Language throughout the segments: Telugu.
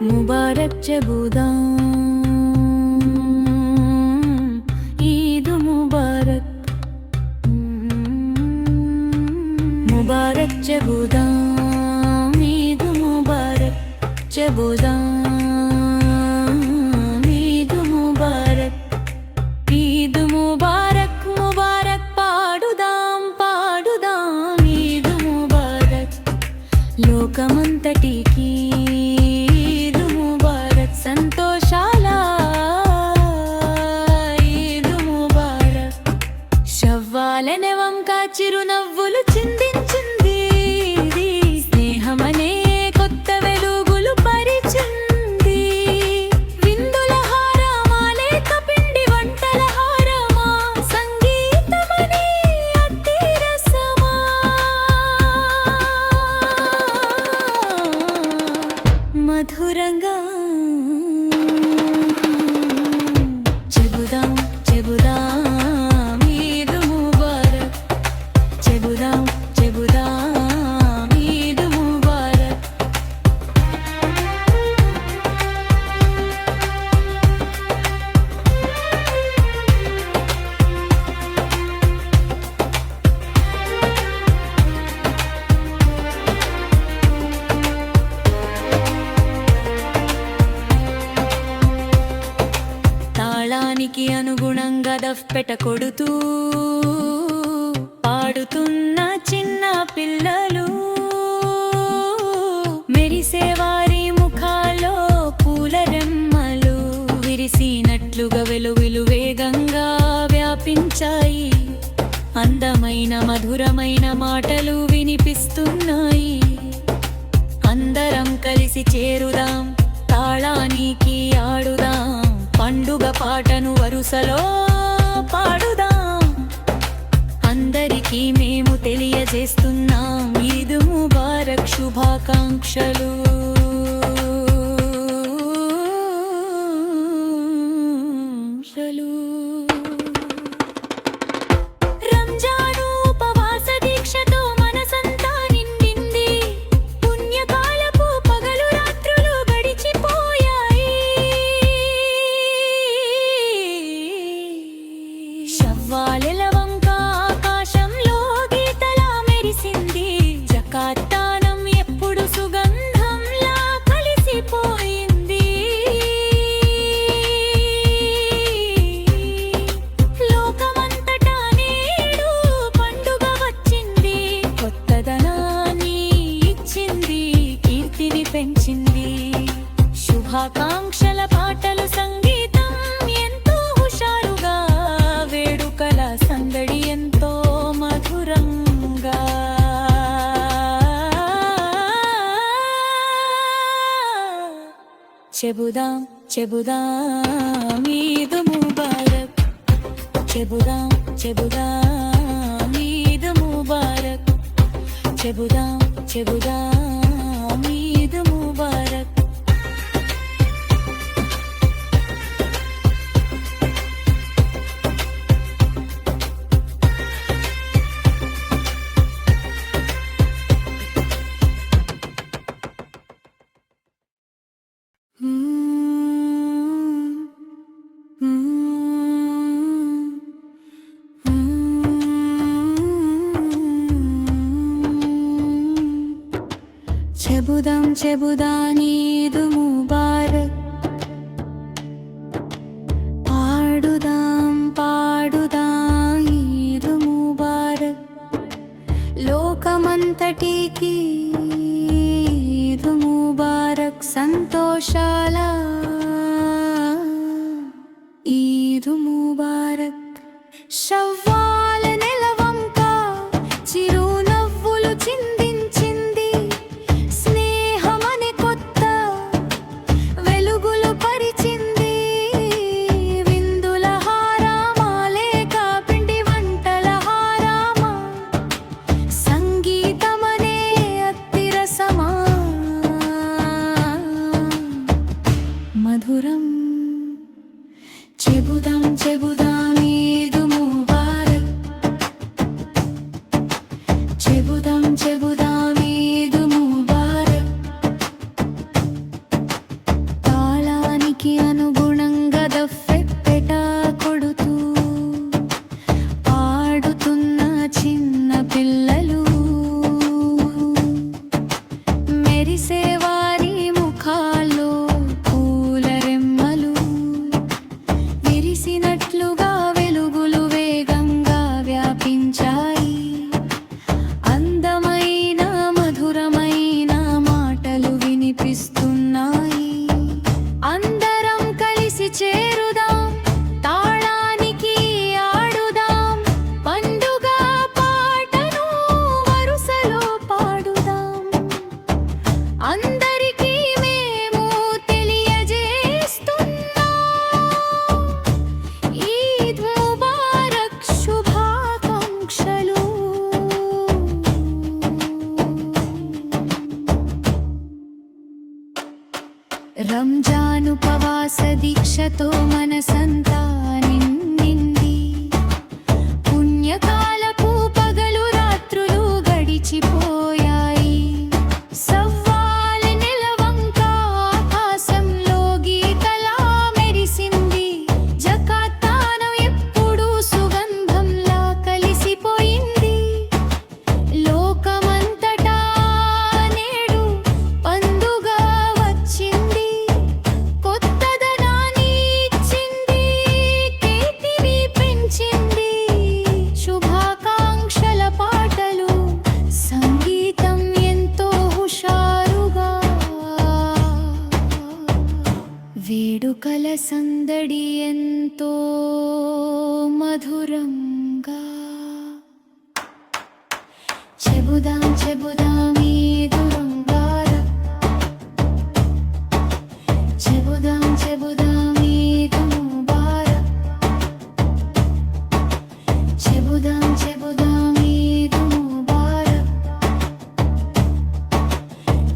मुबारक చెబుదాం ఈద్ ముబారక్ ముబారక్ చెబుదాం ఈద్ ముబారక్ చెబుదాం ఈద్ ముబారక్ ఈద్ ముబారక్ ముబారక్ పాడుదాం పాడుదాం ఈద్ ముబారక్ లోకమంతటికి సంతోషాల ఈద్ ముబారక్ షవ్వాలనే వంక చిరునవ్వులు చిందించింది స్నేహమనే కొత్త వెలుగులు పరిచింది విందుల హారమా లేక పిండి వంటల హారమా సంగీతమనే అతి రసమా మధురంగా చెబుదాం ఈద్ ముబారక్ చెబుదాం ఈద్ ముబారక్ తాళానికి అనుగుణంగా దఫ్పెట కొడుతూ పాడుతున్న చిన్న పిల్లలు మెరిసేవారి ముఖాల్లో పూల రెమ్మలు విరిసినట్లుగా వెలుగులు వేగంగా వ్యాపించాయి అందమైన మధురమైన మాటలు వినిపిస్తున్నాయి అందరం కలిసి చేరుదాం తాళానికి ఆడుదాం పండుగ పాటను వరుసలో పాడుదాం అందరికీ మేము తెలియజేస్తున్నాం ఈద్ ముబారక్ శుభాకాంక్షలు రంజాను ఉపవాస దీక్షతో మనసంతా నిండింది పుణ్యకాలపు పగలు రాత్రులు గడిచిపోయాయి షవ్వాలెల వంక ఆకాశంలో గీతలా మెరిసింది జకాత్తానం ఎప్పుడు సుగంధంలా కలిసిపోయింది లోకమంతటా నేడు పండుగ వచ్చింది కొత్తదనాన్ని ఇచ్చింది కీర్తిని పెంచింది శుభాకాంక్షల పాటలు సంగీతం ఎంతో హుషారుగా వేడుకల సందడి ఎంతో మధురంగా చెబుదాం ఈద్ ముబారక్ చెబుదాం ఈద్ ముబారక్ చెబుదాం ఈద్ ముబారక్ చెబుదాం ఈద్ ముబారక్ పాడుదాం ఈద్ ముబారక్ లోకమంతటికి ఈద్ ముబారక్ సంతోషాల ఈద్ ముబారక్ షవ్వాల నెల వంక చిరునవ్వులు చిందించింది స్నేహమనే కొత్త వెలుగులు పరిచింది విందుల హారమా లేక పిండి వంటల హారమా సంగీతమనే అతి రసమా మధురం చెబుదాం చెబుదాం చెబుదాం ఈద్ ముబారక్ చెబుదాం చెబుదాం ఈద్ ముబారక్ చెబుదాం చెబుదాం ఈద్ ముబారక్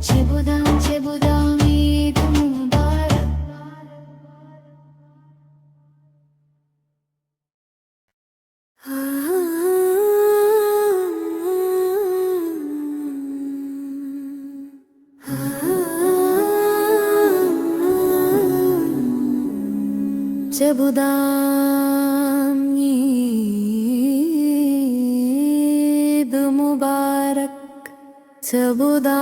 చెబుదాం చెబుదాం ఈద్ ముబారక్ చెబుదాం ఈద్ ముబారక్ చెబుదాం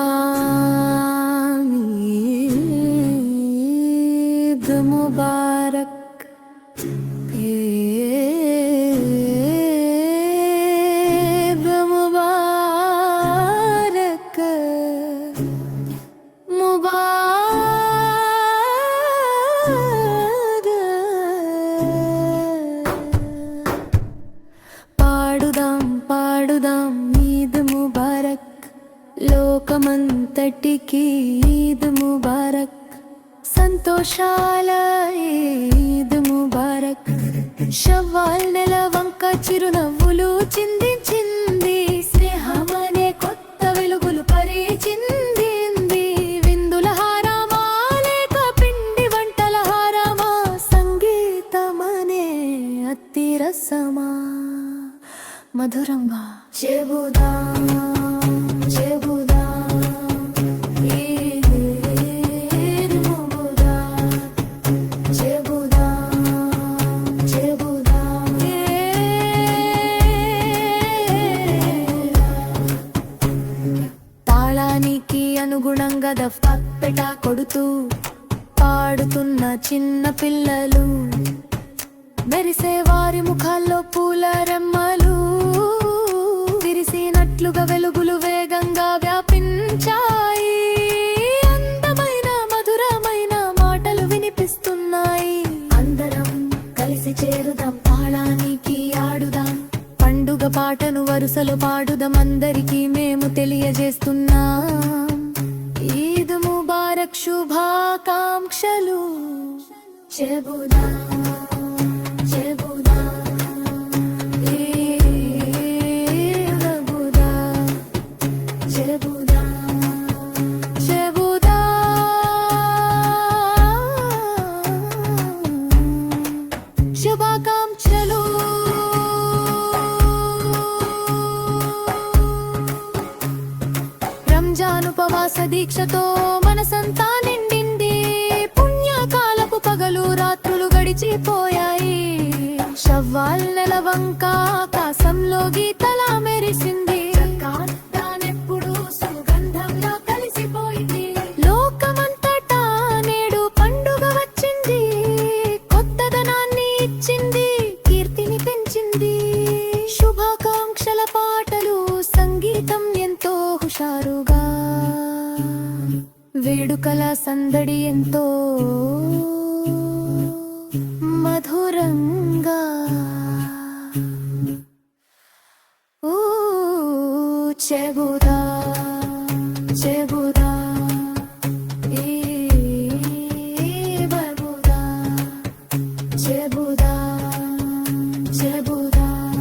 ఈద్ ముబారక్ ఈద్ ముబారక్ పాడుదాం పాడుదాం ఈద్ ముబారక్ లోకమంతటికి ఈద్ ముబారక్ సంతోషాల ఈద్ ముబారక్ షవ్వాల్ నెల వంక చిరునవ్వులు చిందించింది స్నేహమనే కొత్త వెలుగులు పరిచింది విందుల హారమా లేక పిండి వంటల హారమా సంగీతమనే అత్తిరసమా మధురంగా చెబుదాం చెబుదాం ఈద్ ముబారక్ చెబుదాం చెబుదాం తాళానికి అనుగుణంగా దఫ్ఫపెట కొడుతూ పాడుతున్న చిన్న పిల్లలు మెరిసే వారి ముఖాల్లో పూల రెమ్మలు విరిసినట్లుగా వెలుగులు వేగంగా వ్యాపించాయి అందమైన మధురమైన మాటలు వినిపిస్తున్నాయి అందరం కలిసి చేరుదాం తాళానికి ఆడుదాం పండుగ పాటను వరుసలో పాడుదాం అందరికీ మేము తెలియజేస్తున్నాం ఈద్ ముబారక్ శుభాకాంక్షలు చెబుదాం శుభాకాంక్షలు రంజాన్ ఉపవాస దీక్షతో మనసంతా నిండింది పుణ్యకాలపు పగలు రాత్రులు గడిచిపోయాయి షవ్వాల్ నెల వంక ఆకాశంలో గీతలా మెరిసింది దానెప్పుడు సుగంధంలా కలిసిపోయింది లోకమంతటా నేడు పండుగ వచ్చింది కొత్తదనాన్ని ఇచ్చింది కీర్తిని పెంచింది శుభాకాంక్షల పాటలు సంగీతం ఎంతో హుషారుగా వేడుకల సందడి ఎంతో మధురంగా చెబుదాం చెబుదాం చెబుదాం చెబుదాం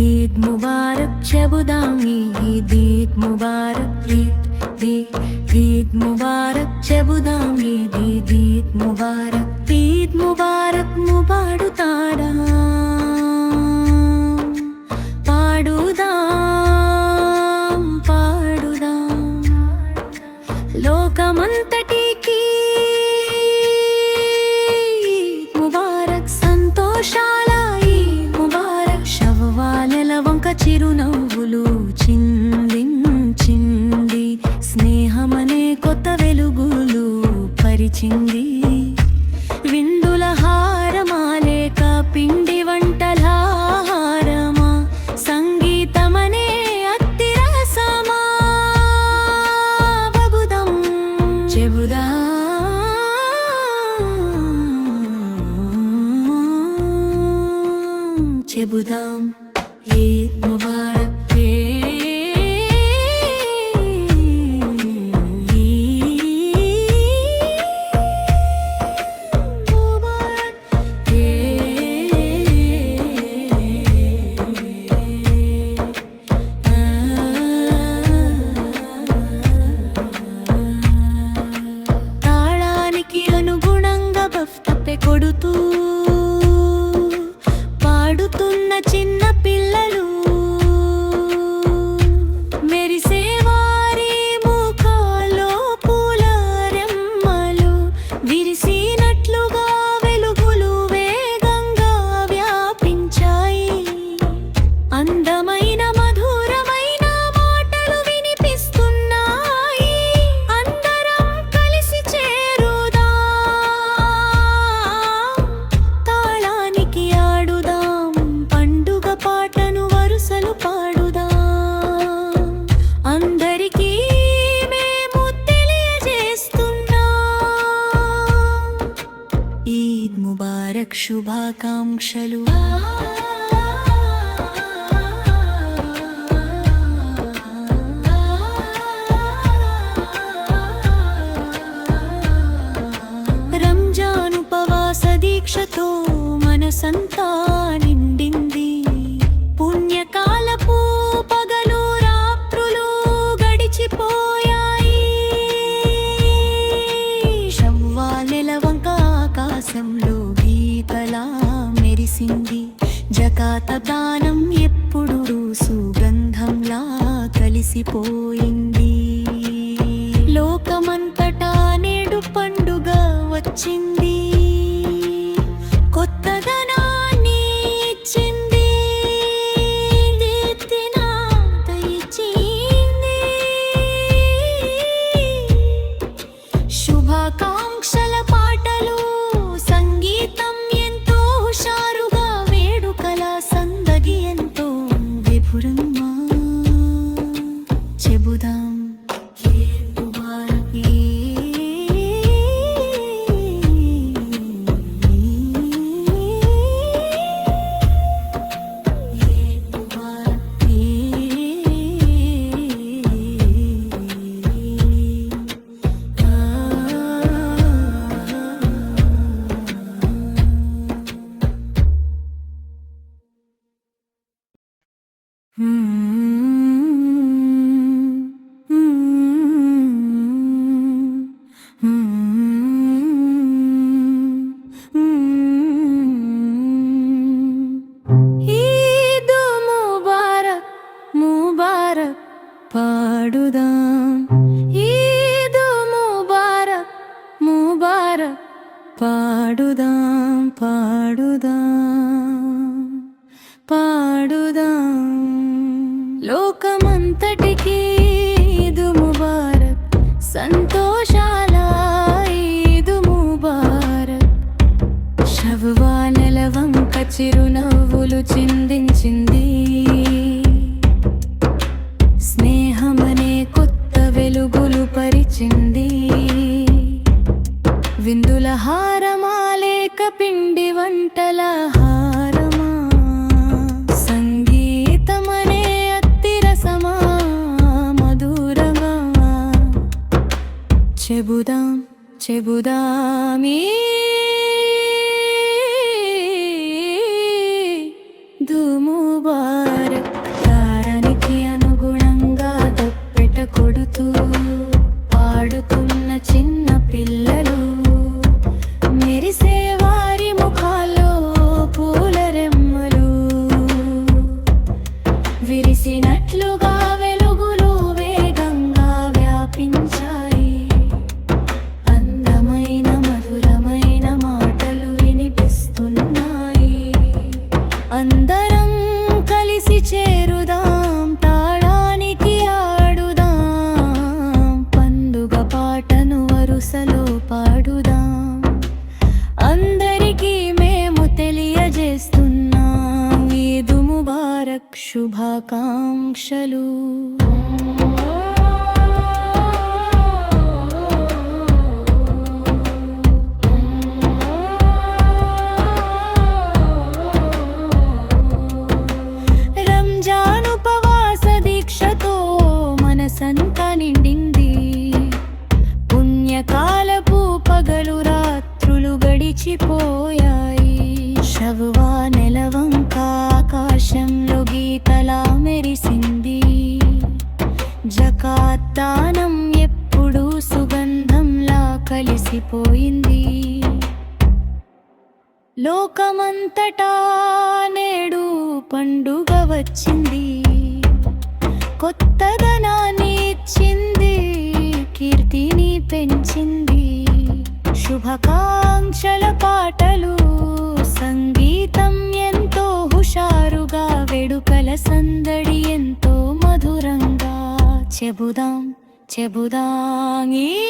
ఈద్ ముబారక్ చెబుదాం ఈద్ ముబారక్ ఈద్ ముబారక్ చెబుదాం ఈద్ ముబారక్ ముబాడుతాడా పాడుదాం పాడుదాం లోకమంతటికి ముబారక్ సంతోషాల ముబారక్ శవ్వాలెల వంక చిరునవ్వులు వచ్చింది. విందుల హారమా లేక పిండి వంటల హారమా, సంగీతమనే అత్తిరసమా, బబుదం చెబుదాం చెబుదాం ఈద్ ముబారక్. తాళానికి అనుగుణంగా బఫ్తపె కొడుతూ పాడుతున్న చిన్న పిల్లలు, మెరిసే వారి ముఖాల్లో పూల రెమ్మలు, విరిసినట్లుగా వెలుగులు వేగంగా వ్యాపించాయి. అందమైన మధురమైన మాటలు వినిపిస్తున్నాయి. అందరం కలిసి చేరుదాం, తాళానికి ఆడుదాం, పండుగ పాటను వరుసలు పాడుదాం. అందరికీ మేము తెలియజేస్తున్నాం ఈద్ ముబారక్ శుభాకాంక్షలు. రంజాన్ ఉపవాస దీక్షతో మనసంతా నిండింది. పుణ్యకాలపు పగలు రాత్రులు గడిచిపోయాయి. షవ్వాల్ నెలవంక ఆకాశంలో గీతలా మెరిసింది. జకాత దానం ఎప్పుడు సుగంధంలా కలిసిపోయింది. లోకమంతటా నేడు పండుగ వచ్చింది. కొత్తదనాన్ని ఇచ్చింది, దిద్దినాత ఇచ్చింది. శుభాకాంక్షల పాటలు, సంగీతం ఎంతో హుషారుగా, వేడుకల సందగి ఎంతో విపురంగా. చెబుదాం ఈద్ ముబారక్. ఈద్ ముబారక్ ముబారక్ పాడుదాం. ఈద్ ముబారక్ ముబారక్ పాడుదాం పాడుదాం పాడుదాం. లోకమంతటికి ఈద్ ముబారక్, సంతోషాల ఈద్ ముబారక్. షవ్వాల్ నెలవంక చిరునవ్వులు చిందించింది. స్నేహమనే కొత్త వెలుగులు పరిచింది. విందుల హారమా లేక పిండి వంటల హారమా, సంగీతమనే అత్తిరసమా, మధురమా. చెబుదాం చెబుదాం ఈద్ ముబారక్. తారానికి అనుగుణంగా తప్పెట కొడుతూ పాడుతున్న చిన్న పిల్లలు, మెరిసే వారి ముఖాల్లో పూల రెమ్మలు, విరిసినట్లుగా వెలుగులు వేగంగా వ్యాపించాయి. అందమైన మధురమైన మాటలు వినిపిస్తున్నాయి. అందరం కలిసి చేరుదాం, తాళానికి ఆడుదాం, పండుగ పాటను వరుసలో పాడుదాం. శుభాకాంక్షలు. రంజాన్ ఉపవాస దీక్షతో మనసంతా నిండింది. పుణ్యకాలపు పగలు రాత్రులు గడిచిపోయాయి. షవ్వా నెలవంక ఆకాశంలో గీతలా మెరిసింది. జకాత్ దానం ఎప్పుడూ సుగంధంలా కలిసిపోయింది. లోకమంతటా నేడు పండుగ వచ్చింది. కొత్తదనాన్ని ఇచ్చింది, కీర్తిని పెంచింది. శుభాకాంక్షల పాటలు, సంగీతం ఎంతో హుషారుగా, వేడుకల సందడి ఎంతో మధురంగా. చెబుదాం చెబుదాం ఈద్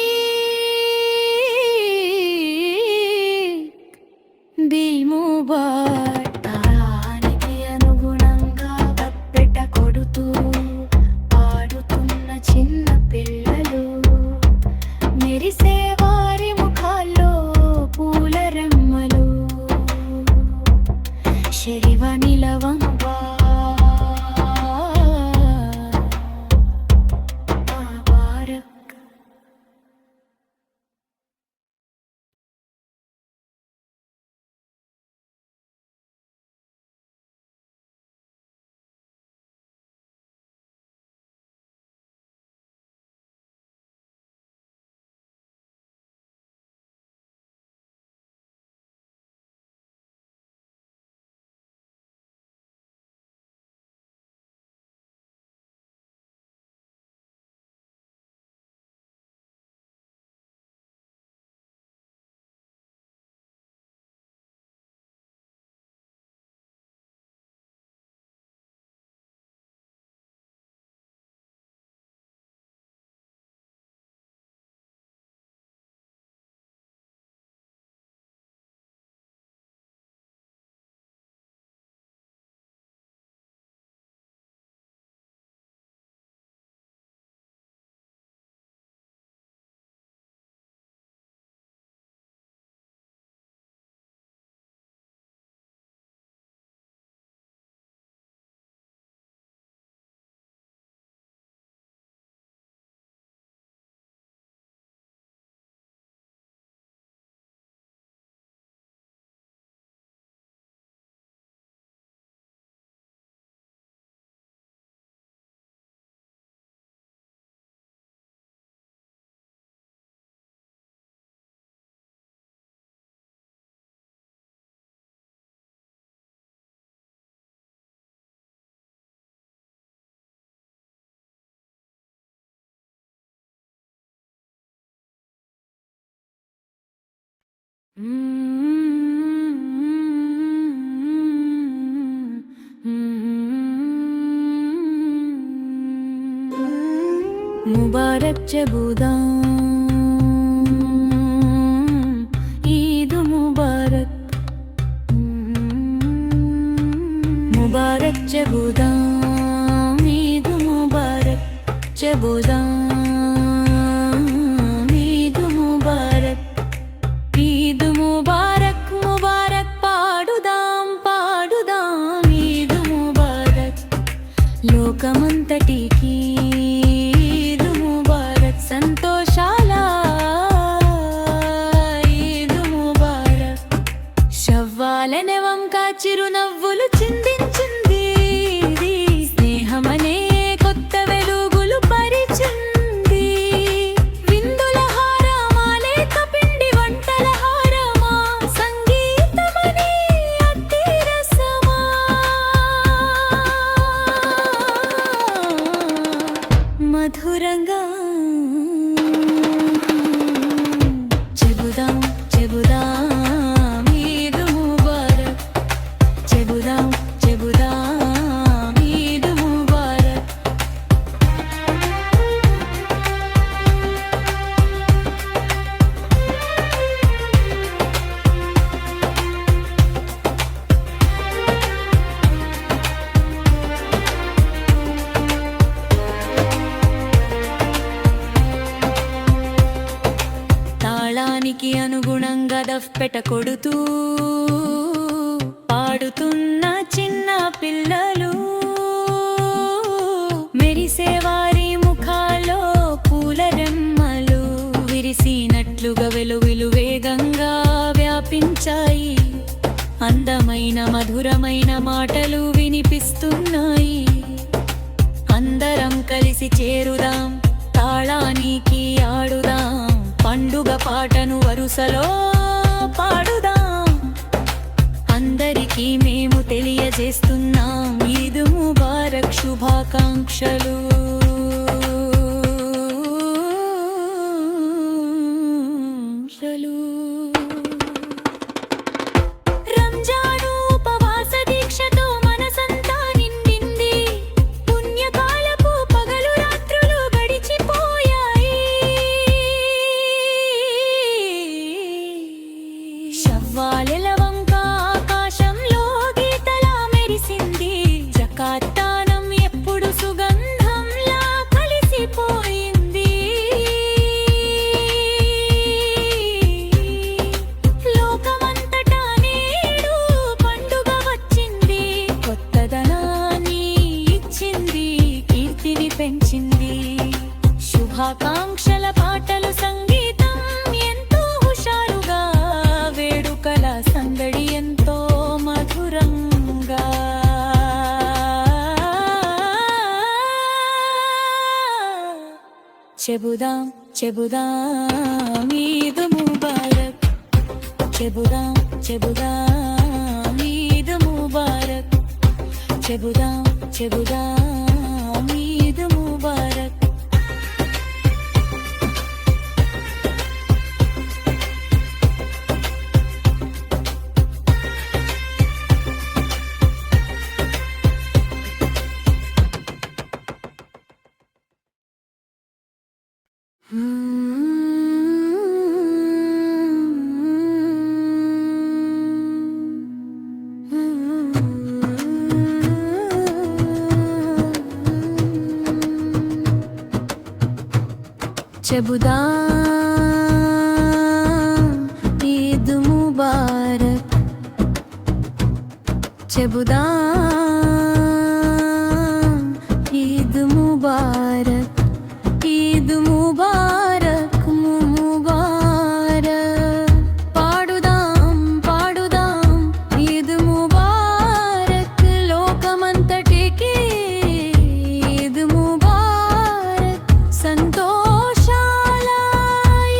ముబారక్. తారానికి అనుగుణంగా తప్పెట కొడుతూ పాడుతున్న చిన్న పిల్లలు, మెరిసే వారి ముఖాల్లో పూల రెమ్మలు. శివ నిలవంబా ముబారక్. ముబారక్ చెబుదాం, ఈద్ ముబారక్. ముబారక్ చెబుదాం, ఈద్ ముబారక్ చెబుదాం. ఈద్ ముబారక్, ఈద్ ముబారక్ ముబారక్. పాడుదాం పాడుదాం ఈద్ ముబారక్. లోకమంతటికి ఈద్ ముబారక్. సంతోషాల ఈద్ ముబారక్. షవ్వాల నెవంక చిరునవ్వులు చిందించింది. స్నేహమనే కొత్త వెలుగులు పరిచింది. విందుల హారమా లేక పిండి వంటల హారమా, సంగీతమనే అతి రసమా. మధురంగా చెబుదాం చెబుదాం ఈద్ ముబారక్. చెబుదాం చెబుదాం ఈద్ ముబారక్. తప్పెట కొడుతూ పాడుతున్న చిన్న పిల్లలు, మెరిసేవారి ముఖాల్లో పూల రెమ్మలు విరిసినట్లుగా వెలుగులు వేగంగా వ్యాపించాయి. అందమైన మధురమైన మాటలు వినిపిస్తున్నాయి. అందరం కలిసి చేరుదాం, తాళానికి ఆడుదాం, పండుగ పాటను వరుసలో పాడుదాం. అందరికీ మేము తెలియజేస్తున్నాం ఈద్ ముబారక్ శుభాకాంక్షలు. రంజాను ఉపవాస దీక్షతో మనసంతా నిండింది. పుణ్యకాలపు పగలు రాత్రులు గడిచిపోయాయి. షవ్వాలెల వంక ఆకాశంలో గీతలా మెరిసింది. జకాత్ దానం ఎప్పుడు సుగంధంలా కలిసిపోయింది. లోకమంతటా నేడు పండుగ వచ్చింది. కొత్తదనాన్ని ఇచ్చింది, కీర్తిని పెంచింది. శుభాకాంక్షల పాటలు, సంగీతం ఎంతో హుషారుగా, వేడుకల సందడి ఎంతో మధురంగా. చెబుదాం చెబుదాం ఈద్ ముబారక్, చెబుదాం చెబుదాం ఈద్ ముబారక్, చెబుదాం చెబుదాం ఈద్ ముబారక్. చెబుదాం ఈద్ ముబారక్, చెబుదాం ఈద్ ముబారక్, ఈద్ ముబారక్ ముబారక్. పాడుదాం పాడుదాం ఈద్ ముబారక్, లోకమంతటికి ఈద్ ముబారక్. సంతోషాల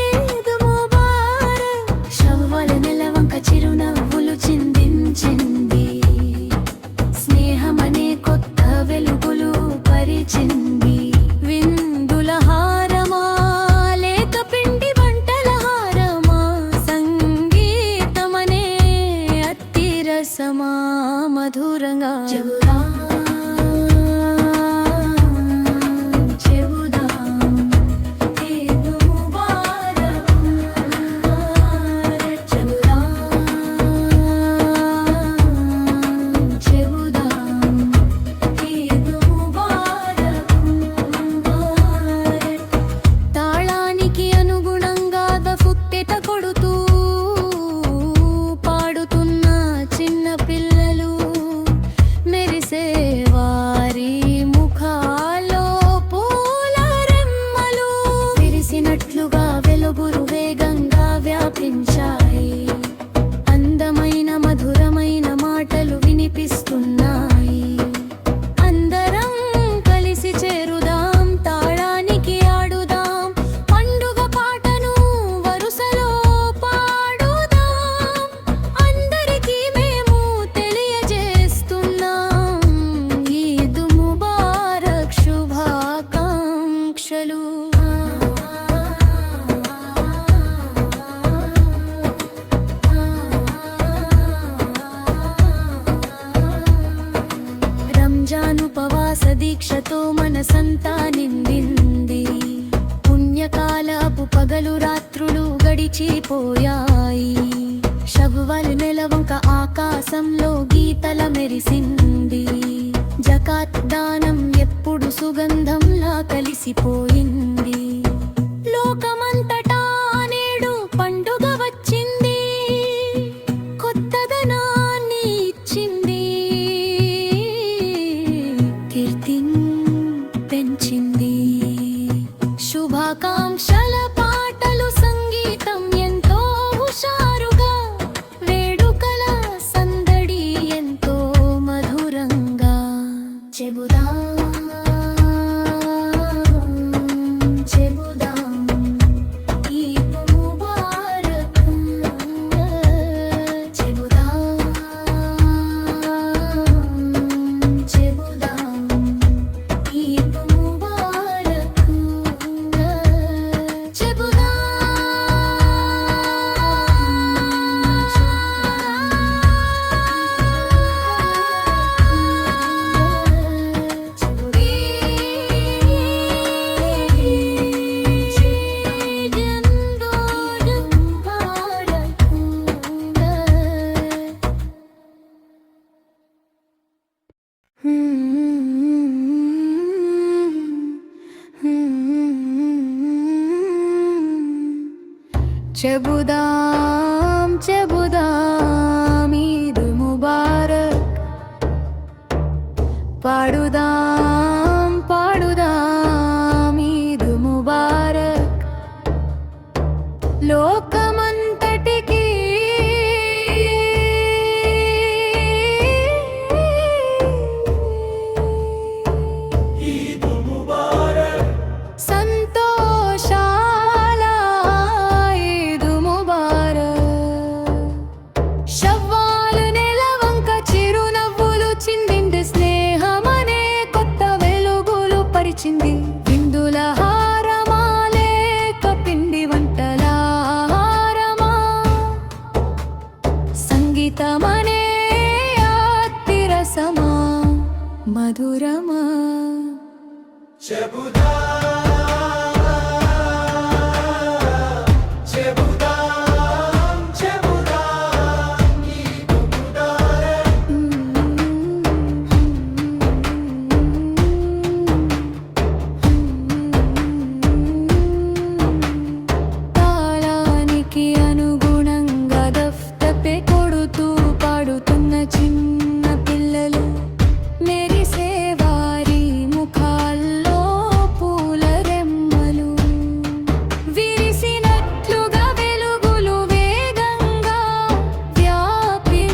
ఈద్ ముబారక్. షవ్వాల్ నెలవంక చిరునవ్వులు చిందించింది. స్నేహమనే కొత్త వెలుగులు పరిచింది. విందుల హారమా లేక పిండి వంటల హారమా, సంగీతమనే అత్తిరసమా మధురంగా. చెబుదాం చెబుదాం ఈద్ ముబారక్, చెబుదాం చెబుదాం ఈద్ ముబారక్ ముబారక్. తాళానికి అనుగుణంగా దఫుత్తెట కొడుతూ పాడుతున్న చిన్న పిల్లలు, మెరిసేవారి ముఖాల్లో పూల రెమ్మలు విరిసినట్లుగా వెలుగులు వేగంగా వ్యాపించాయి. అందమైన మధురమైన మాటలు వినిపిస్తున్నాయి. అందరం కలిసి చేరుదాం, తాళానికి ఆడుదాం, పండుగ పాటను వరుసలో పాడుదాం. అందరికీ మేము తెలియజేస్తున్నాం ఈద్ ముబారక్ శుభాకాంక్షలు. రంజాన్ ఉపవాస దీక్షతో మనసంతా నిండింది. పుణ్యకాలపు పగలు రాత్రులు గడిచిపోయాయి. షవ్వాల్ నెలవంక ఆకాశంలో గీతల మెరిసింది. జకాత్ దానం ఎప్పుడు సుగంధంలా కలిసిపోయింది. లోకమంతటా నేడు పండుగ వచ్చింది. చెబుదాం చెబుదాం ఈద్ ముబారక్, పాడుదాం పాడుదాం ఈద్ ముబారక్, లోకమంతటికి ఈద్ ముబారక్, సంతోషాల ఈద్ ముబారక్. షవ్వాలు నెలవంక చిరునవ్వులు చిందింది, స్నేహమనే కొత్త వెలుగులు పరిచింది. విందుల హారమా లేక పిండి వంటల హారమా, సంగీతమనే అతిరసమా మధురమా. చెబుదాం ఈద్ ముబారక్, తాళానికి అనుగుణంగా దఫ్తపే కొడుతూ పాడుతున్న చిన్న పిల్లలు, మెరిసే వారి ముఖాల్లో పూల రెమ్మలు, విరిసినట్లుగా వెలుగులు వేగంగా వ్యాపించాయి.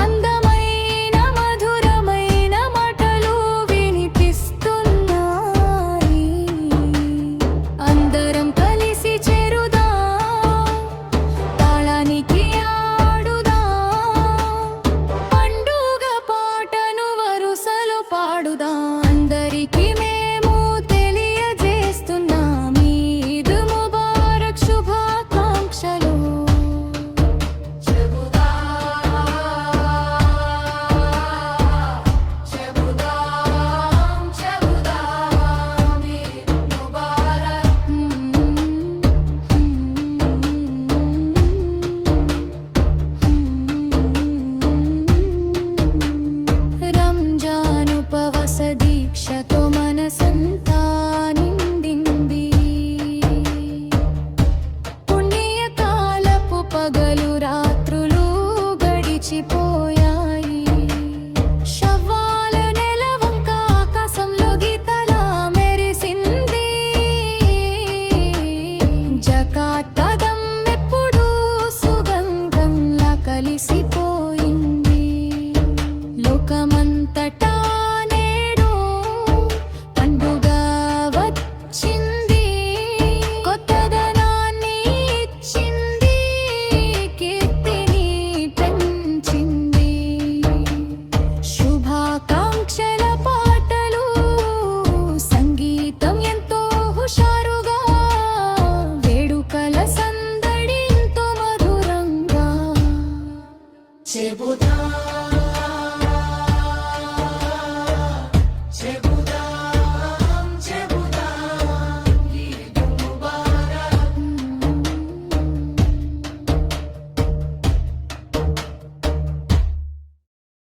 అందమైన మధురమైన మాటలు వినిపిస్తున్నాయి. అందరం కలిసి చేరుదాం, తాళానికి ఆడుదాం, పండుగ పాటను వరుసలు పాడుదాం. అందరికీ మేము తెలియజేస్తున్నాం ఈద్ ముబారక్ శుభాకాంక్షలు. చెబుదాం ఈద్ ముబారక్. రంజాను ఉపవాస దీక్షతో మనసంతా నిండింది. పుణ్యకాలపు పగలు రాత్రులు గడిచిపోయాయి. షవ్వాల నెలవంక ఆకాశంలో గీతలా మెరిసింది. జకాత్ అదం ఎప్పుడూ సుగంధంలా కలిసిపోయింది. లోకమంతటా నేడు పండుగ వచ్చింది. కొత్తదనాన్ని ఇచ్చింది, కీర్తిని పెంచింది. శుభాకాంక్షల పాటలు, సంగీతం ఎంతో హుషారుగా, వేడుకల సందడి ఎంతో మధురంగా. చెబుదాం ఈద్ ముబారక్,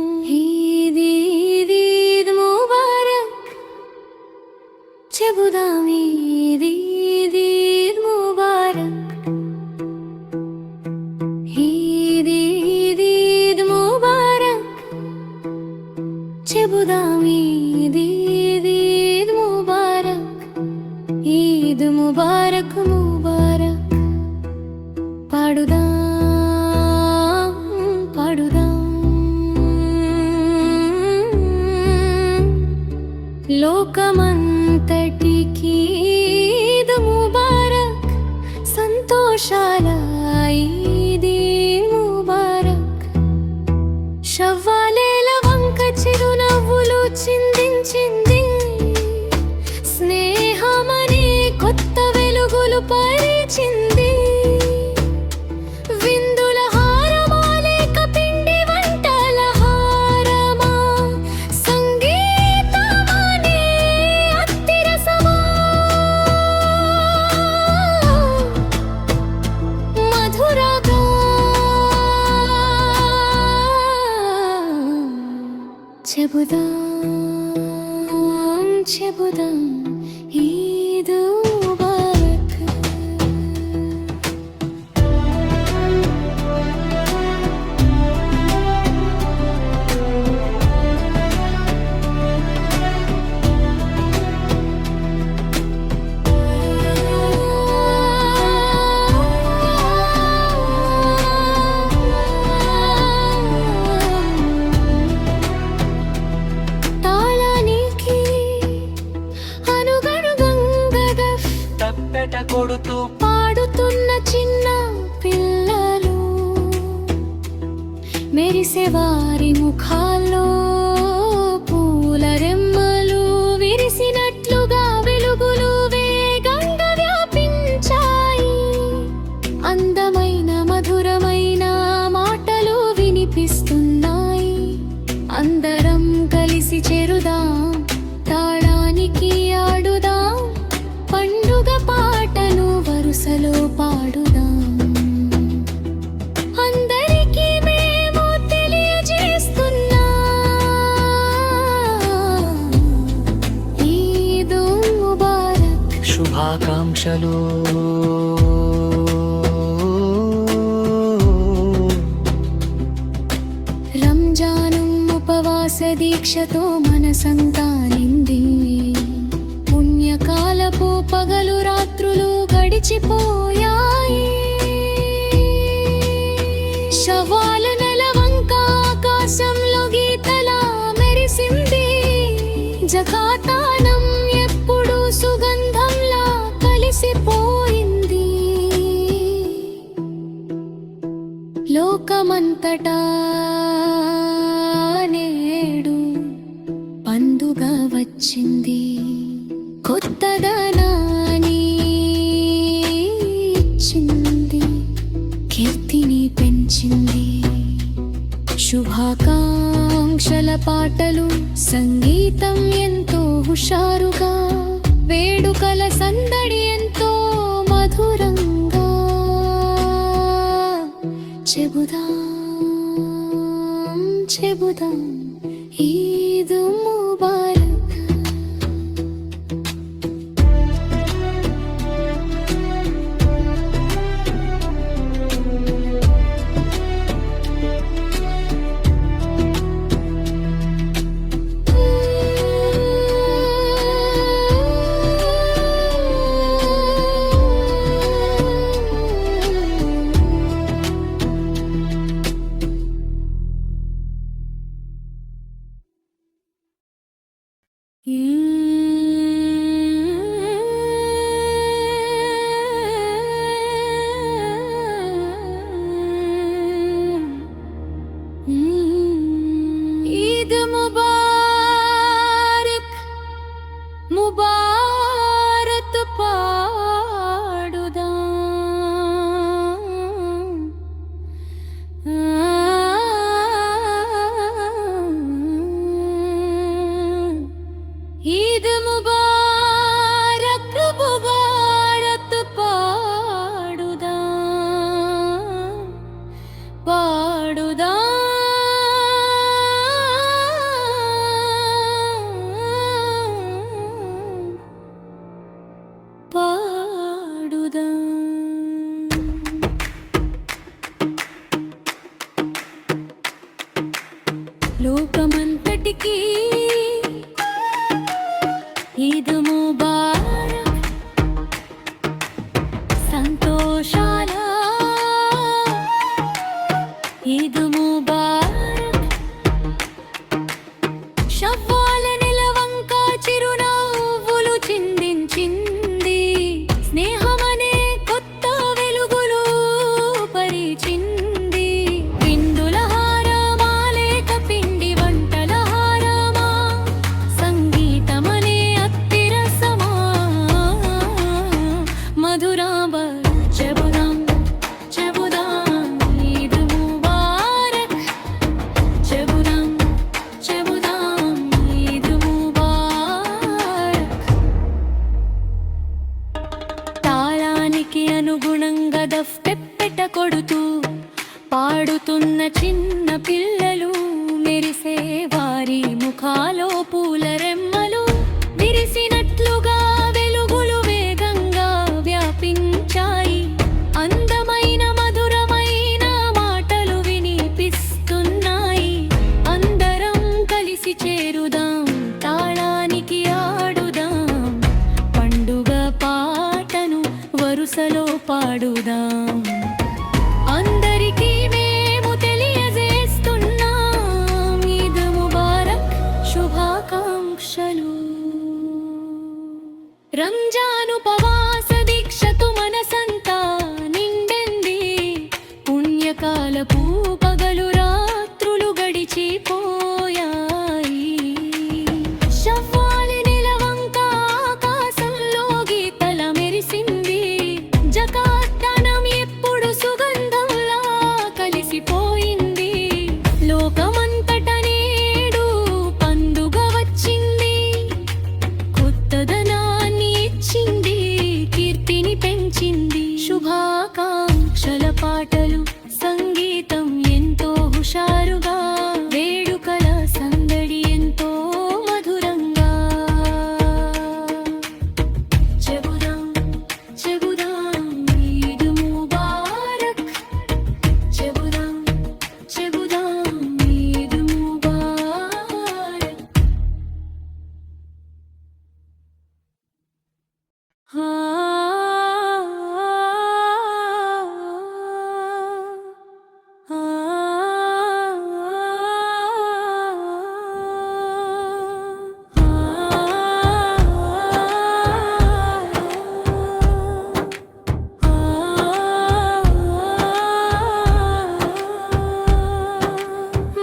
ఈద్ ఈద్ ఈద్ ముబారక్, చెబుదాం ఈద్ ఈద్ ఈద్ ముబారక్. ఈద్ ఈద్ ఈద్ ముబారక్, చెబుదాం ఈద్ ఈద్ ఈద్ ముబారక్. ఈద్ ముబారక్ ముబారక్, పాడుదాం పాడుదాం. లోకమంతటికి ఈద్ ముబారక్, సంతోషాల ఈద్ ముబారక్. షవ్వాలేల వంక చిరునవ్వులు చిందించింది. స్నేహమనే కొత్త వెలుగులు పరిచింది. విందుల హారమా లేక పిండి వంటల హారమా, సంగీతమనే చెబుదాం ఈద్ ముబారక్. తాళానికి అనుగణుగంగద తప్పెట కొడుతూ పాడుతున్న చిన్న పిల్లలు, మెరిసే వారి ముఖాల్లో పూల రెమ్మలు విరిసినట్లుగా వెలుగులు వేగంగా వ్యాపించాయి. అందమైన మధురమైన మాటలు వినిపిస్తున్నాయి. అందరం కలిసి చేరుదాం, తాళానికి ఆడుదాం, పండుగ పాటను వరుసలో పాడుదాం. అందరికీ మేము తెలియజేస్తున్నా ఈద్ ముబారక్. శుభాకాంక్షలు. రంజాను ఉపవాస దీక్షతో మనసంతా నిండి, పుణ్యకాలపు పగలు రాత్రులు గడిచిపోయాయి. శవ్వాల నెల వంక ఆకాశంలో గీతలా మెరిసింది. జకాతానం ఎప్పుడు సుగంధంలా కలిసిపోయింది. లోకమంతటా నేడు పండుగ వచ్చింది. కొత్తదనాన్ని ఇచ్చింది, కీర్తిని పెంచింది. శుభాకాంక్షల పాటలు, సంగీతం ఎంతో హుషారుగా, వేడుకల సందడి ఎంతో మధురంగా. చెబుదాం చెబుదాం ఈద్ ముబారక్. ఈద్ ముబారక్ ముబారక్ పాడుదాం. ఈద్ ముబారక్ ముబారక్ పాడుదాం పాడుదాం పాడుదాం. లోకమంతటికీ ఈద్ ముబారక్. సంతోషాల ఈద్ ముబారక్. శవ్వాల నెల వంక చిరునవ్వులు చిందించింది. స్నేహమనే కొత్త వెలుగులు పరిచింది. విందుల హారమా లేక పిండి వంటల హారమా, సంగీతమనే అత్తిరసమా, మధురాంబ చెబుదాం చెబుదాం ఈద్ ముబారక్. చెబుదాం చెబుదాం ఈద్ ముబారక్. తాళానికి అనుగుణంగా దఫ్పెప్పెట కొడుతూ పాడుతున్న చిన్న పిల్లలు, మెరిసే వారి ముఖాలో పూల రెమ్మలు విరిసి శుభాకాంక్షలు. రంజాన్ ఉపవాస దీక్షతో మనసంతా నిండింది. పుణ్యకాలపు పగలు రాత్రులు గడిచిపోయాయి. షవ్వాల్ నెలవంక ఆకాశంలో గీతల మెరిసింది. జకాత్ దానం ఎప్పుడు సుగంధంలా కలిసిపోయింది. లోకమంతట నేడు పండుగ వచ్చింది. కొత్తదనాన్ని ఇచ్చింది, కీర్తిని పెంచింది. శుభాకాంక్షల పాటలు, సంగీతం ఎంతో హుషారుగా, వేడుకల సందడి ఎంతో మధురంగా. చెబుదాం చెబుదాం ఈద్ ముబారక్, చెబుదాం చెబుదాం ఈద్ ముబారక్.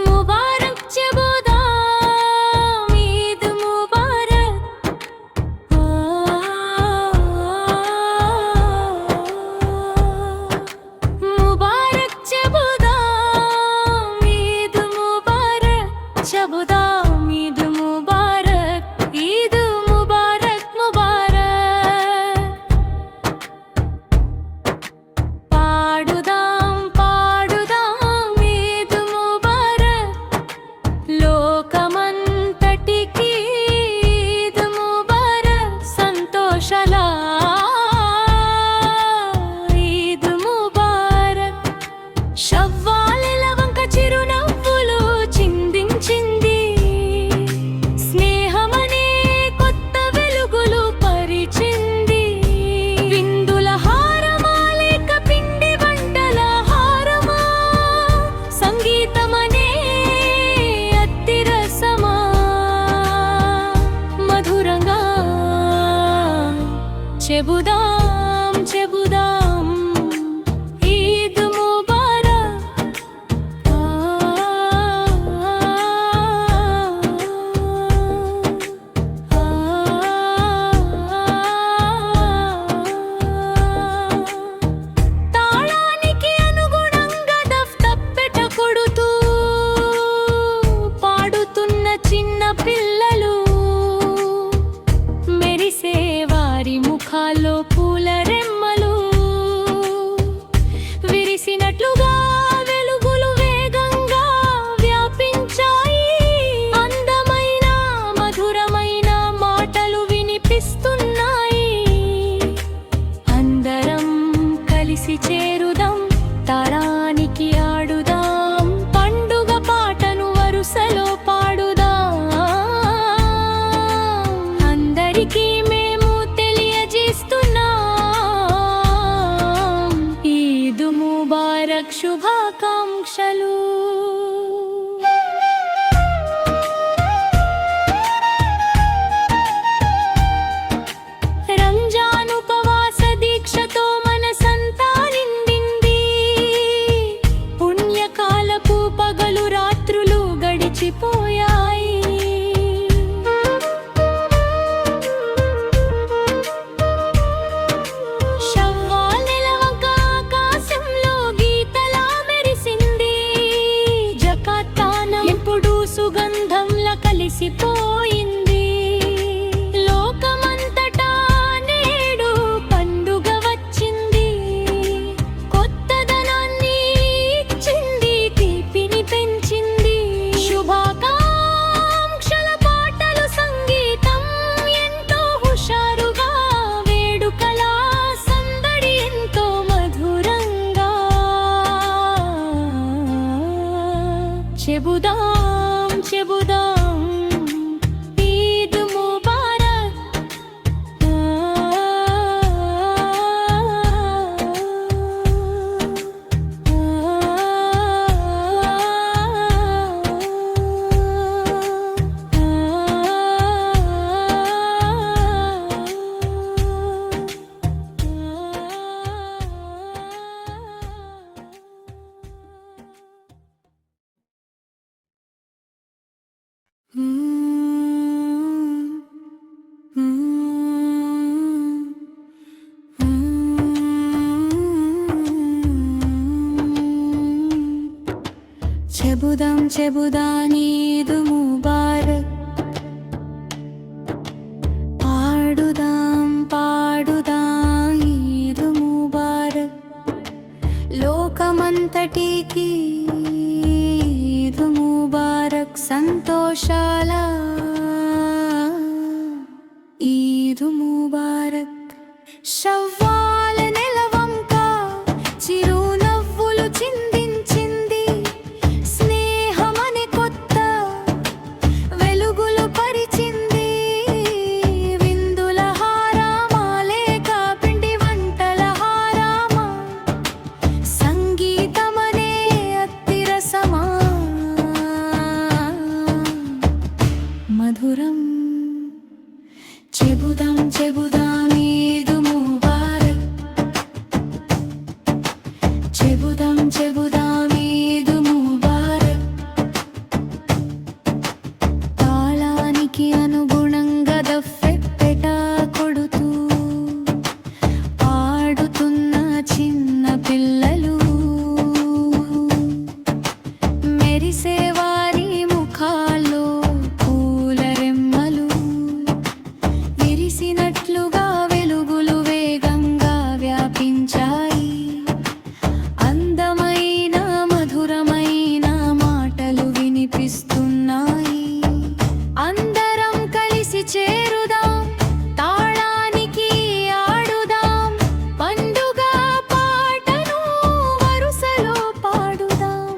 ముబారక్ చెబుదాం ఈద్ ముబారక్. ముబారక్ చెబుదాం ఈద్ ముబారక్, చెబుదాం ఈద్ ముబారక్, ఈద్ ముబారక్ ముబారక్. పాడుదాం పాడుదాం ఈద్ ముబారక్, లోకమంతటికి ఈద్ ముబారక్. సంతోషాల ఈద్ ముబారక్. షవ్వాల్ నెలవంక చిరునవ్వులు చిందించింది. స్నేహమనే కొత్త వెలుగులు పరిచింది. విందుల హారమా లేక పిండి వంటల హారమా, సంగీతమనే అత్తిరసమా, మధురంగా చెబుదాం చెబుదాం ఈద్ ముబారక్. తాళానికి అనుగుణంగా దఫ్తప్పెట కొడుతూ పాడుతున్న చిన్న పిల్లలు. మెరిసే వారి ముఖాల్లో పూల రెమ్మలు. విరిసినట్లుగా వెలుగులు వేగంగా వ్యాపించాయి. అందమైన మధురమైన మాటలు వినిపిస్తున్నాయి. అందరం కలిసి చేరుదాం, తరానికి ఆడుదాం, పండుగ పాటను వరుసలో పాడుదాం. అందరికీ మేము తెలియజేస్తున్నాం ఈద్ ముబారక్ శుభాకాంక్షలు. రంజాన్ ఉపవాస దీక్షతో మనసంతా నిండింది. పుణ్యకాలపు పగలు రాత్రులు గడిచిపోయాయి. షవ్వాల్ నెలవంక ఆకాశంలో గీతలా మెరిసింది. చెబుదాం చెబుదాం ఈద్ ముబారక్ పాడుదాం పాడుదాం ఈద్ ముబారక్ లోకమంతటికి ఈద్ ముబారక్ సంతోషాల ఈద్ ముబారక్ షవ్వాల్ నెలవంక చిరునవ్వులు చిందించింది స్నేహమనే కొత్త వెలుగులు పరిచింది విందుల హారామా లేక పిండి వంటల హారామా సంగీతమనే అత్తిరసమా మధురం చెబుదాం చెబుదాం ఈద్ ముబారక్ చెబుదాం చెబుదాం ఈద్ ముబారక్ తాళానికి అనుగుణంగా దఫెప్పెట కొడుతూ పాడుతున్న చిన్న పిల్లలు మెరిసే వారి ముఖాల్లో పూల రెమ్మలు విరిసినట్లుగా వెలుగులు వేగంగా వ్యాపించాయి అందమైన మధురమైన మాటలు వినిపిస్తున్నాయి అందరం కలిసి చేరుదాం తాళానికి ఆడుదాం పండుగ పాటను వరుసలో పాడుదాం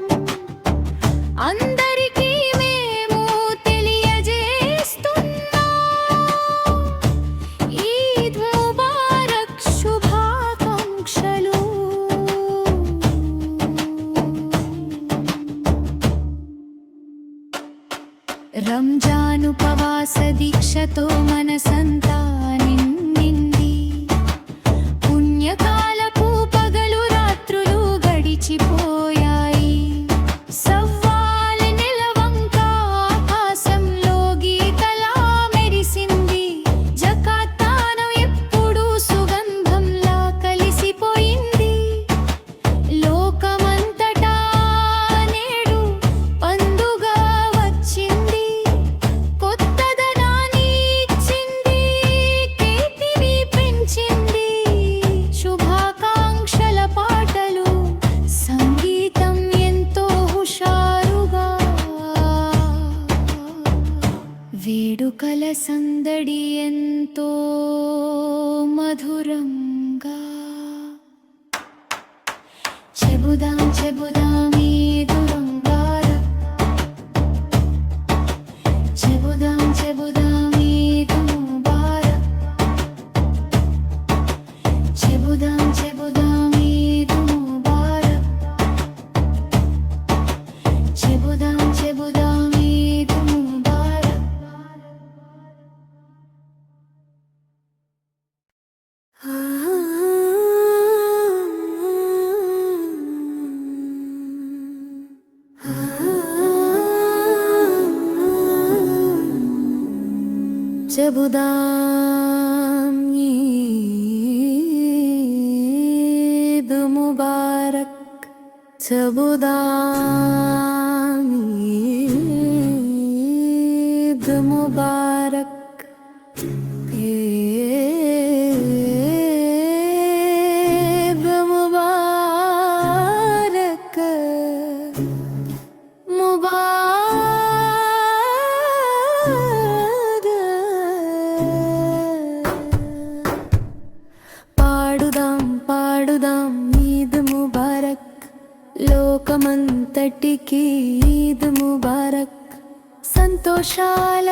అందరికీ మేము తెలియజేస్తున్నాం ఈద్ ముబారక్ శుభాకాంక్షలు రంజాన్ ఉపవాస దీక్షతో మనసంతా నిండింది పుణ్యకాలపు పగలు రాత్రులు గడిచిపోయాయి సవ్వాల్ నెలవంక ఆకాశంలో గీతలా మెరిసింది జకాతానం ఎప్పుడు సుగంధంలా కలిసిపోయింది లోకమంతటా నేడు పండుగ వచ్చింది కొత్తదనాన్ని ఇచ్చింది కీర్తిని పెంచింది శుభాకాంక్షల పాటలు సంగీతం ఎంతో హుషారుగా వేడుకల సందడి ఎంతో మధురంగా చెబుదాం చెబుదాం ఈద్ ముబారక్ చెబుదాం చెబుదాం ఈద్ ముబారక్ చెబుదాం చెబుదాం ఈద్ ముబారక్ చెబుదాం చెబుదాం ఈద్ ముబారక్ చెబుదాం ఈద్ ముబారక్ చెబుదాం ఈద్ ముబారక్ ఈద్ ముబారక్ పాడుదాం పాడుదాం ఈద్ ముబారక్ లోకమంతటికి ఈద్ ముబారక్ సంతోషాల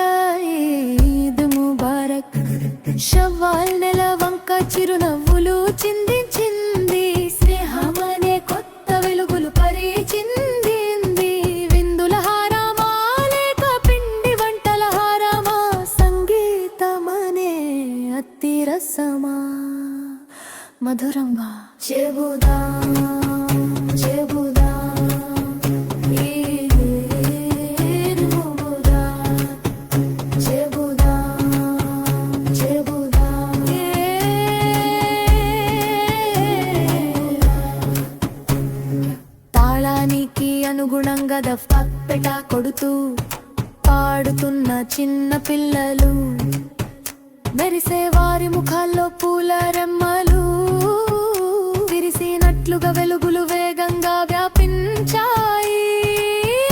ఈద్ ముబారక్ షవ్వాల్ నెలవంక చిరునవ్వులు చిందించింది స్నేహమనే కొత్త వెలుగులు పరిచింది విందుల హారామా లేక పిండి వంటల హారామా సంగీతమనే అత్తిరసమా మధురంగా చెబుదాం చెబుదాం ఈద్ ముబారక్ చెబుదాం చెబుదాం తాళానికి అనుగుణంగా దఫ్ఫా మెరిసే వారి ముఖాల్లో పూల రెమ్మలు విరిసినట్లుగా వెలుగులు వేగంగా వ్యాపించాయి.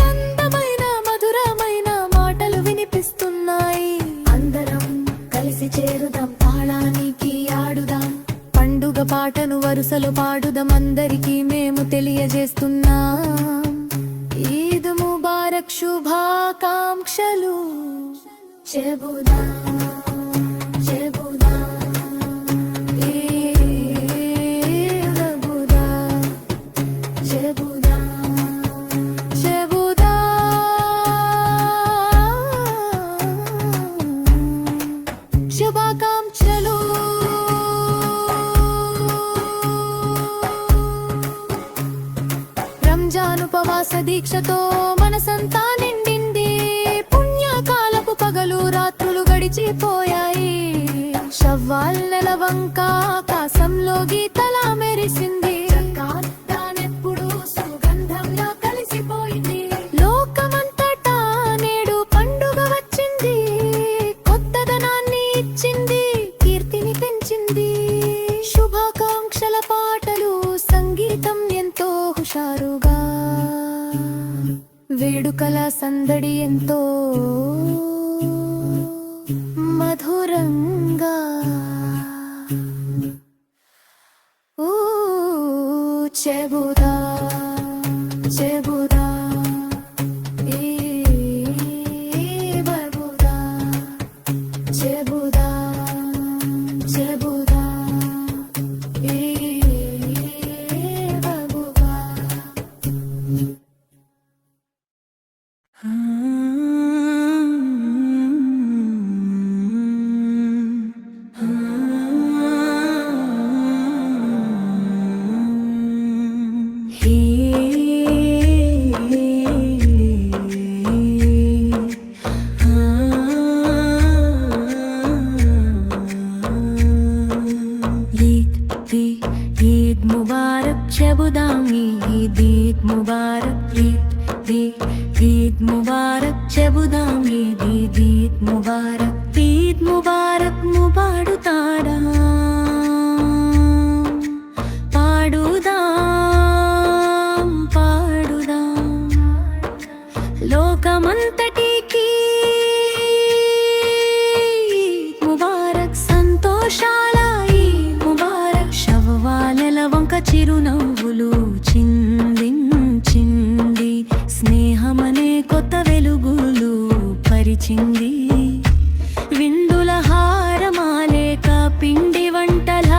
అందమైన మధురమైన మాటలు వినిపిస్తున్నాయి. అందరం కలిసి చేరుదాం, తాళానికి ఆడుదాం, పండుగ పాటను వరుసలో పాడుదాం, అందరికీ మేము తెలియజేస్తున్నాం. ఈద్ ముబారక్ శుభాకాంక్షలు. చెబుదాం చెబుదాం ఈద్ ముబారక్ చెబుదాం చెబుదాం శుభాకాంక్షలు. రంజాన్ ఉపవాస దీక్షతో మనసంతా నిండింది. పుణ్యకాలపు పగలు రాత్రులు గడిచిపోయాయి. షవ్వాల్ నెల వంక ఆకాశంలో గీతలా మెరిసింది. దానెప్పుడు సుగంధంలా కలిసిపోయింది. లోకమంతటా నేడు పండుగ వచ్చింది. కొత్తదనాన్ని ఇచ్చింది, కీర్తిని పెంచింది. శుభాకాంక్షల పాటలు, సంగీతం ఎంతో హుషారుగా, వేడుకల సందడి ఎంతో మధురంగా. చెబుదా చెబుదా బబుదా చెబుదా చెబుదా బబుదా. ఈద్ ముబారక్ చెబుదాం, ఈద్ ముబారక్, ఈద్ ముబారక్ చెబుదాం, ఈద్ ముబారక్, ఈద్ ముబారక్ ముబాడుతాడా పాడుదాం పాడుదాం లోకమంతటికి ముబారక్ సంతోషాల ఈద్ ముబారక్. శవ్వాలెల వంక చిరునవ్వులు చిందించింది. స్నేహమనే కొత్త వెలుగులు పరిచింది. విందుల హారమాలేక పిండి వంటల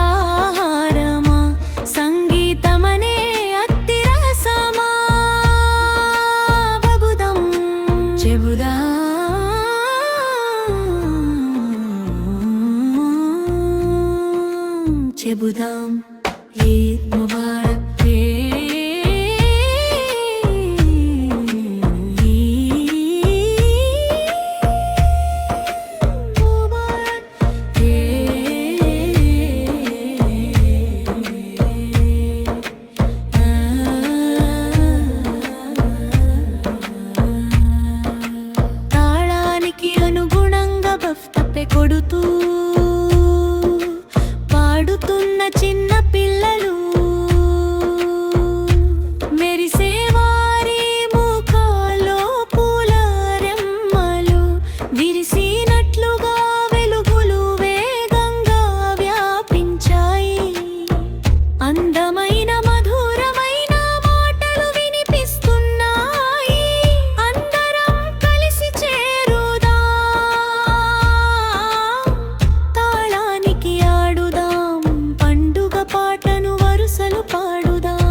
హారమా, సంగీతమనే అత్తిరసమా. బబుదం చెబుదా చెబుదాం ఈద్ ముబారక్. తాళానికి అనుగుణంగా బఫ్తపె కొడుతూ పాడుతున్న చిన్న పిల్లలు, మెరిసే వారి ముఖాల్లో పూల రెమ్మలు విరిసినట్లుగా వెలుగులు వేగంగా వ్యాపించాయి. అందమైన మధురమైన మాటలు వినిపిస్తున్నాయి. అందరం కలిసి చేరుదాం, తాళానికి ఆడుదాం, పండుగ పాటను వరుసలు పాడుదాం,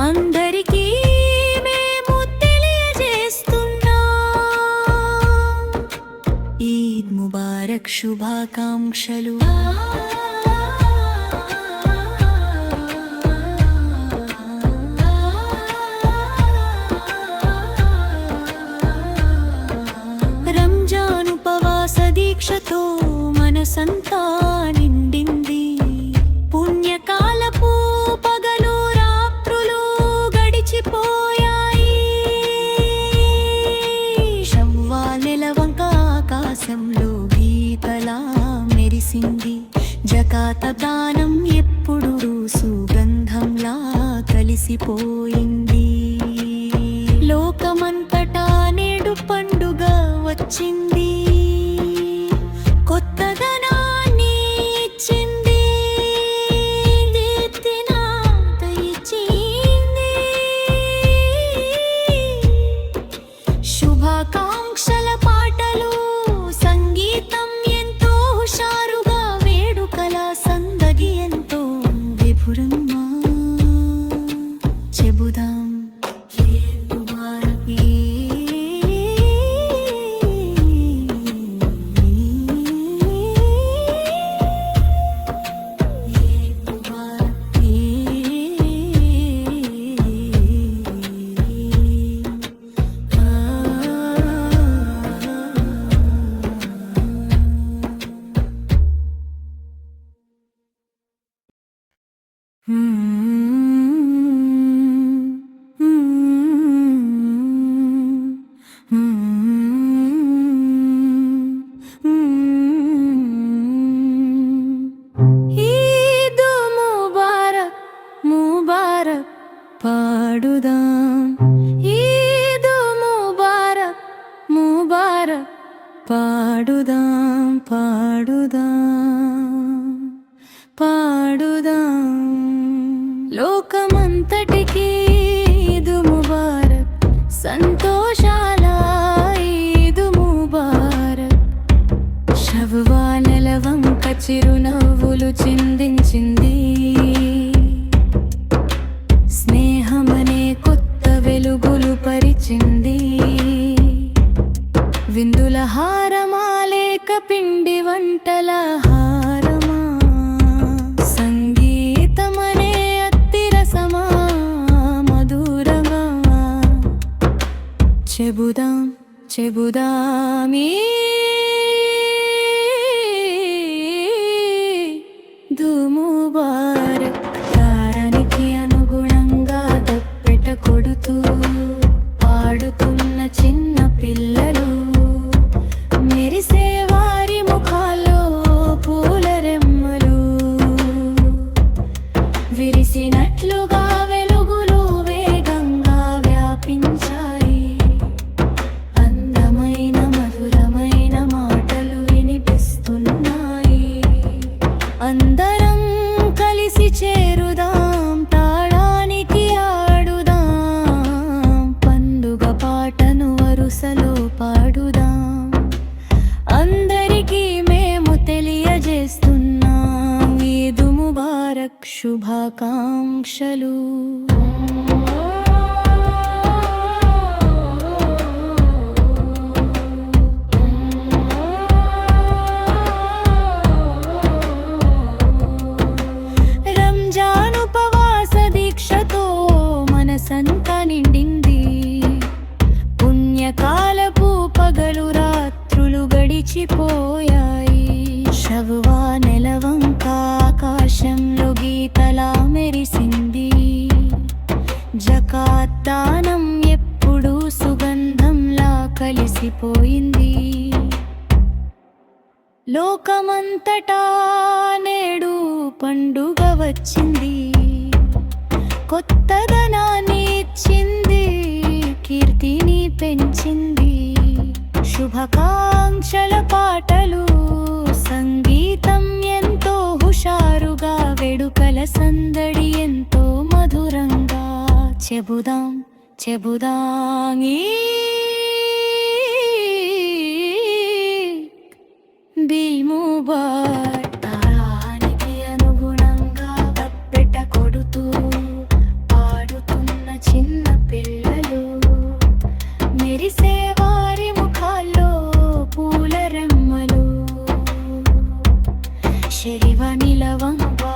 అందరికీ మేము తెలియజేస్తున్నాం. ఈద్ ముబారక్ శుభాకాంక్షలు. రంజాన్ ఉపవాస దీక్షతో మనసంతా నిండింది. పుణ్యకాలపు పగలు రాత్రులు గడిచిపోయాయి. షవ్వాలెల వంక ఆకాశంలో గీతలా మెరిసింది. జకాత దానం ఎప్పుడు సుగంధంలా కలిసిపోయింది. లోకమంతటా నేడు పండుగ వచ్చింది. కొత్తదనాన్ని ఇచ్చింది. దీప్తినాత ఇచ్చింది. శుభాకాంక్షల పాటలు, సంగీతం ఎంతో హుషారుగా, వేడుకల సందడి ఎంతో విపురంగా. చెబుదాం ఈద్ ముబారక్ ముబారక్ పాడుదాం. ఈద్ ముబారక్ ముబారక్ పాడుదాం. పాడుదాం. లోకమంతటికి ఈద్ ముబారక్, సంతోషాల ఈద్ ముబారక్. శవ్వానెల వంక చిరునవ్వులు చిందించింది. స్నేహమనే కొత్త వెలుగులు పరిచింది. విందుల హారమా లేక పిండి వంటల హారమా, సంగీతమనే అత్తిరసమా మధురమా. చెబుదాం చెబుదామీ ముబారక్. తారానికి అనుగుణంగా దప్పెట కొడుతూ పాడుతున్న చిన్న పిల్లలు, మెరిసే వారి ముఖాల్లో పూల రెమ్మలు. విరిసినట్లుగా వెలుగులు వేగంగా వ్యాపించాయి. అందమైన మధురమైన మాటలు వినిపిస్తున్నాయి. అందరం కలిసి చేరుదాం, తాళానికి ఆడుదాం. పండుగ పాటను వరుసలో పాడుదాం. అందరికీ మేము తెలియజేస్తున్నాం ఈద్ ముబారక్ శుభాకాంక్షలు. రంజాన్ ఉపవాస దీక్షతో మనసంతా నిండింది. పుణ్యకాలపు పగలు రాత్రులు గడిచిపోయాయి. శవ్వా నెలవంక ఆకాశంలో గీతలా మెరిసింది. జకాత్ దానం ఎప్పుడూ సుగంధంలా కలిసిపోయింది. లోకమంతటా నేడు పండుగ వచ్చింది. కొత్తదనాన్ని ఇచ్చింది. కీర్తిని పెంచింది. శుభాకాంక్షల పాటలు, సంగీతం ఎంతో హుషారుగా, వేడుకల సందడి ఎంతో మధురంగా. చెబుదాం చెబుదాం ఈద్ ముబారక్. తారానికి అనుగుణంగా దప్పెట కొడుతూ పాడుతున్న చిన్న పిల్లలు, మెరిసే వారి ముఖాల్లో పూల రెమ్మలు. శరివ నిలవంగా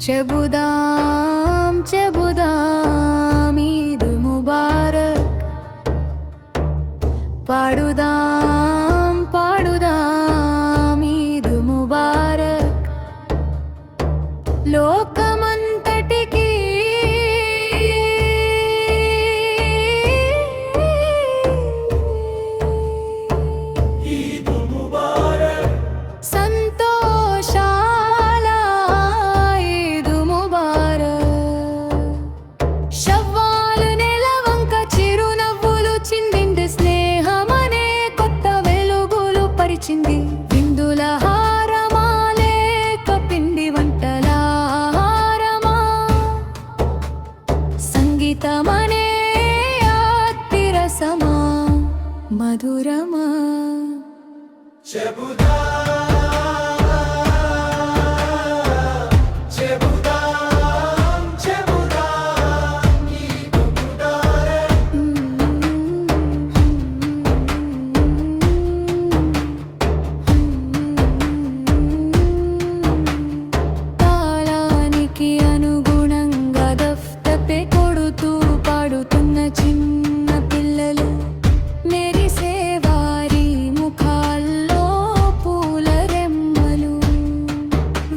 చెబుదాం చెబుదాం ఈద్ ముబారక్, పాడుదాం పాడుదాం ఈద్ ముబారక్, లోకమంతటికి సంతోషాల ఈద్ ముబారక్. షవ్వాలు నెలవంక చిరునవ్వులు చిందింది, స్నేహమనే కొత్త వెలుగులు పరిచింది. విందుల హారమా లేక పిండి వంటల హారమా, సంగీతమనే అతిరసమా మధురమా. తాళానికి అనుగుణంగా దఫ్తపే కొడుతూ పాడుతున్న చిన్న పిల్లలు, మెరిసే వారి ముఖాల్లో పూల రెమ్మలు,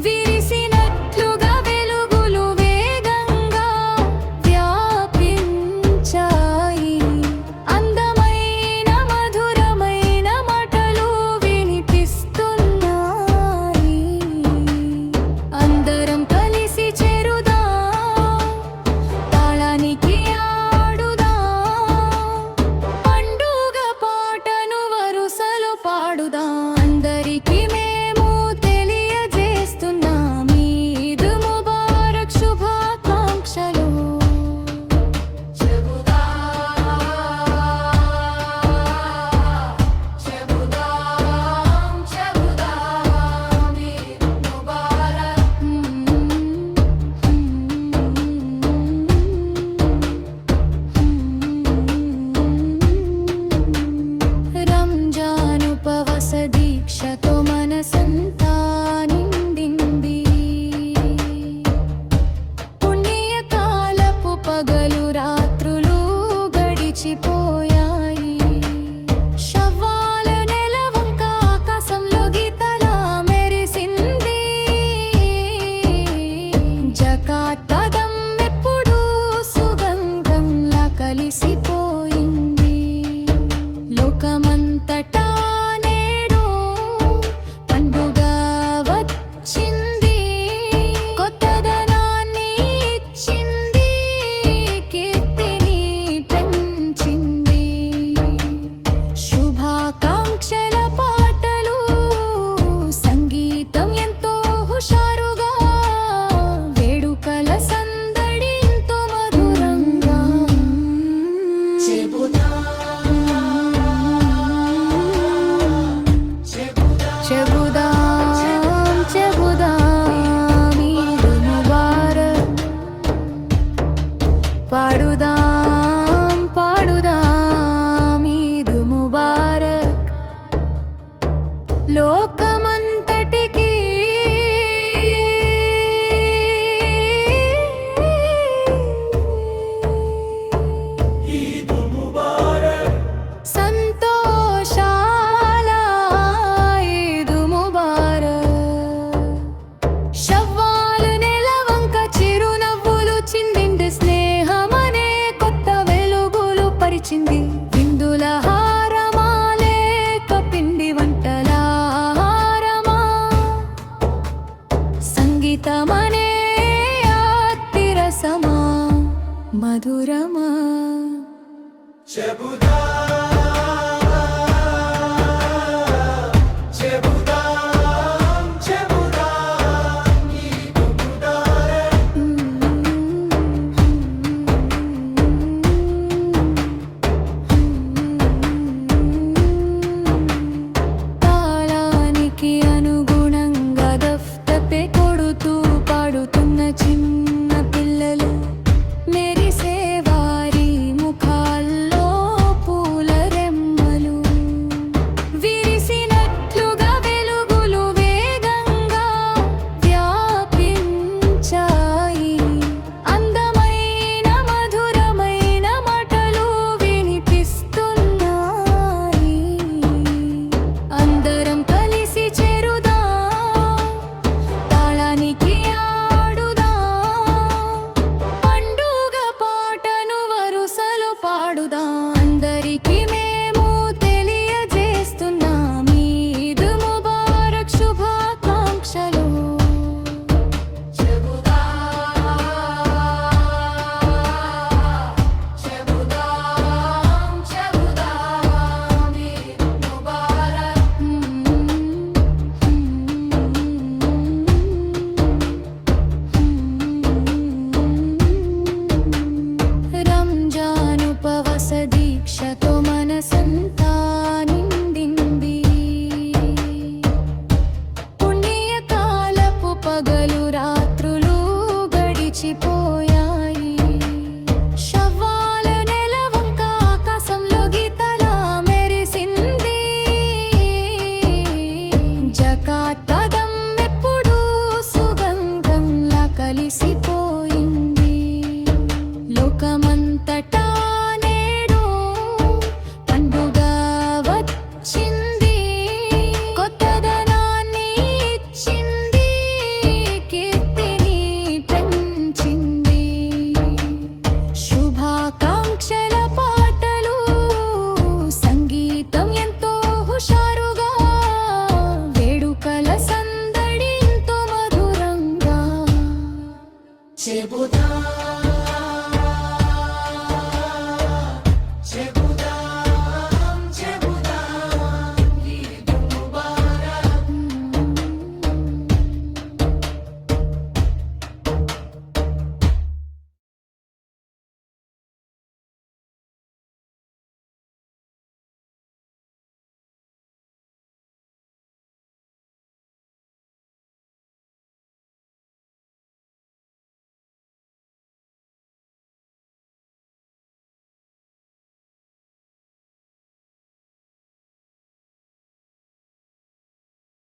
విరిసినట్లుగా వెలుగులు వేగంగా వ్యాపించాయి. అందమైన మధురమైన మాటలు వినిపిస్తున్నాయి. అందరం కలిసి చేరుదాం, తాళానికి ఆడుదాం, పండుగ పాటను వరుసలు పాడుదాం. అందరికీ మేము తెలియజేస్తున్నాం ఈద్ ముబారక్ శుభాకాంక్షలు. చెబుదాం చెబుదాం ఈద్ ముబారక్. రంజాన్ ఉపవాస దీక్షతో మనసంతా నిండింది. పుణ్యకాలపు పగలు రాత్రులు గడిచిపోయాయి. షవ్వాల నెలవంక ఆకాశంలో గీతలా మెరిసింది. జకాత్ పదం ఎప్పుడూ సుగంధంలా కలిసిపోయింది. లోకమంతటా నేడు పండుగ వచ్చింది. కొత్తదనాన్ని ఇచ్చింది, కీర్తిని పెంచింది. శుభాకాంక్షల పాటలు, సంగీతం ఎంతో హుషారుగా, వేడుకల సందడి ఎంతో మధురంగా. చెబుదాం చెబుదాం ఈద్ ముబారక్, పాడుదాం పాడుదాం ఈద్ ముబారక్, లోకమంతటికి సంతోషాల ఈద్ ముబారక్. షవ్వాలు నెలవంక చిరునవ్వులు చిందింది, స్నేహమనే కొత్త వెలుగులు పరిచింది. విందుల హారమా లేక పిండి వంటల హారమా, సంగీతమనే అతిరసమా మధురమా. తాళానికి